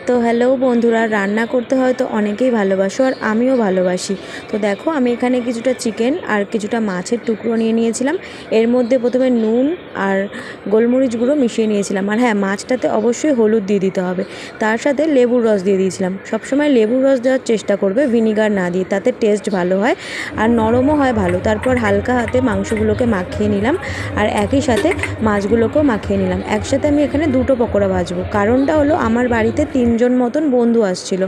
তো হ্যালো বন্ধুরা, রান্না করতে হয়তো অনেকেই ভালোবাসো আর আমিও ভালোবাসি। তো দেখো আমি এখানে কিছুটা চিকেন আর কিছুটা মাছের টুকরো নিয়ে নিয়েছিলাম। এর মধ্যে প্রথমে নুন আর গোলমরিচ গুঁড়ো মিশিয়ে নিয়েছিলাম। আর হ্যাঁ, মাছটাতে অবশ্যই হলুদ দিয়ে দিতে হবে। তার সাথে লেবুর রস দিয়ে দিয়েছিলাম। সবসময় লেবুর রস দেওয়ার চেষ্টা করবে, ভিনিগার না দিয়ে, তাতে টেস্ট ভালো হয় আর নরমও হয় ভালো। তারপর হালকা হাতে মাংসগুলোকে মাখিয়ে নিলাম আর একই সাথে মাছগুলোকেও মাখিয়ে নিলাম। একসাথে আমি এখানে দুটো পকোড়া ভাজবো। কারণটা হলো আমার বাড়িতে 3জন মতন বন্ধু আসছিল,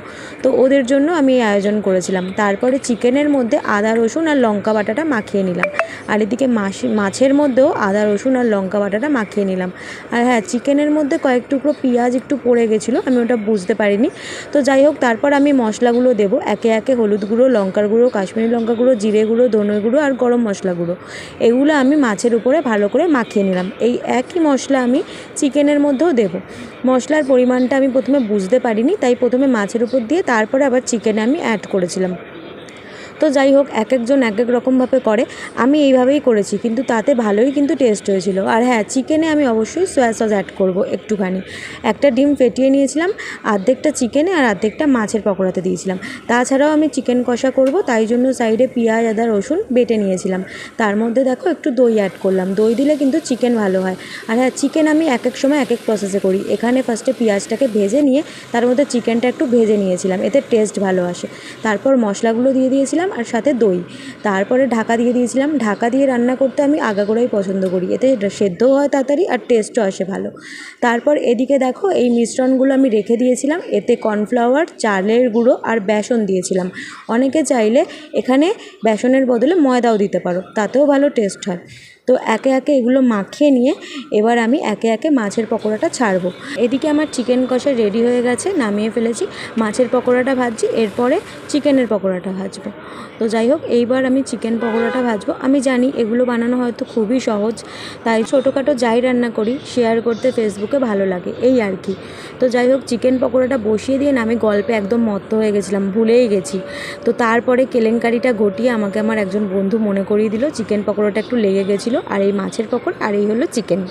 তো ওদের জন্য আমি এই আয়োজন করেছিলাম। তারপরে চিকেনের মধ্যে আদা রসুন আর লঙ্কা বাটাটা মাখিয়ে নিলাম, আর এদিকে মাছের মধ্যেও আদা রসুন আর লঙ্কা বাটাটা মাখিয়ে নিলাম। আর হ্যাঁ, চিকেনের মধ্যে কয়েক টুকরো পেঁয়াজ একটু পড়ে গেছিলো, আমি ওটা বুঝতে পারিনি। তো যাই হোক, তারপর আমি মশলাগুলো দেবো একে একে। হলুদ গুঁড়ো, লঙ্কার গুঁড়ো, কাশ্মীরি লঙ্কা গুঁড়ো, জিরে গুঁড়ো, ধনে গুঁড়ো আর গরম মশলা গুঁড়ো, এগুলো আমি মাছের উপরে ভালো করে মাখিয়ে নিলাম। এই একই মশলা আমি চিকেনের মধ্যেও দেবো। মশলার পরিমাণটা আমি প্রথমে বুঝতে পারিনি, তাই প্রথমে মাছের উপর দিয়ে তারপরে আবার চিকেনে আমি অ্যাড করেছিলাম। তো যাই হোক, এক একজন এক এক রকমভাবে করে, আমি এইভাবেই করেছি, কিন্তু তাতে ভালোই কিন্তু টেস্ট হয়েছিল। আর হ্যাঁ, চিকেনে আমি অবশ্যই সয়া সস অ্যাড করব একটুখানি। একটা ডিম ফেটিয়ে নিয়েছিলাম, অর্ধেকটা চিকেনে আর অর্ধেকটা মাছের পকোড়াতে দিয়েছিলাম। তাছাড়াও আমি চিকেন কষা করব, তাই জন্য সাইডে পেঁয়াজ আদা রসুন বেটে নিয়েছিলাম। তার মধ্যে দেখো একটু দই অ্যাড করলাম, দই দিলে কিন্তু চিকেন ভালো হয়। আর হ্যাঁ, চিকেন আমি এক এক সময় এক এক প্রসেসে করি। এখানে ফার্স্টে পেঁয়াজটাকে ভেজে নিয়ে তার মধ্যে চিকেনটা একটু ভেজে নিয়েছিলাম, এতে টেস্ট ভালো আসে। তারপর মশলাগুলো দিয়ে দিয়েছিলাম আর সাথে দই। তারপরে ঢাকা দিয়ে দিয়েছিলাম। ঢাকা দিয়ে রান্না করতে আমি আগাগোড়াই পছন্দ করি, এতে সেদ্ধও হয় তাড়াতাড়ি আর টেস্টও আসে ভালো। তারপর এদিকে দেখো এই মিশ্রণগুলো আমি রেখে দিয়েছিলাম, এতে কর্নফ্লাওয়ার, চালের গুঁড়ো আর বেসন দিয়েছিলাম। অনেকে চাইলে এখানে বেসনের বদলে ময়দাও দিতে পারো, তাতেও ভালো টেস্ট হয়। তো একে একে এগুলো মাখিয়ে নিয়ে এবার আমি একে একে মাছের পকোড়াটা ছাড়বো। এদিকে আমার চিকেন কষা রেডি হয়ে গেছে, নামিয়ে ফেলেছি। মাছের পকোড়াটা ভাজছি, এরপরে চিকেনের পকোড়াটা ভাজবো। তো যাই হোক, এইবার আমি চিকেন পকোড়াটা ভাজবো। আমি জানি এগুলো বানানো হয়তো খুবই সহজ, তাই ছোটোখাটো যাই রান্না করি শেয়ার করতে ফেসবুকে ভালো লাগে, এই আর কি। তো যাই হোক, চিকেন পকোড়াটা বসিয়ে দিয়ে না আমি গল্পে একদম মত্ত হয়ে গেছিলাম, ভুলেই গেছি। তো তারপরে কেলেঙ্কারিটা ঘটিয়ে আমাকে আমার একজন বন্ধু মনে করিয়ে দিল চিকেন পকোড়াটা একটু লেগে গেছিলো, আর এই মাছের পকোড়া আর এই হলো চিকেন।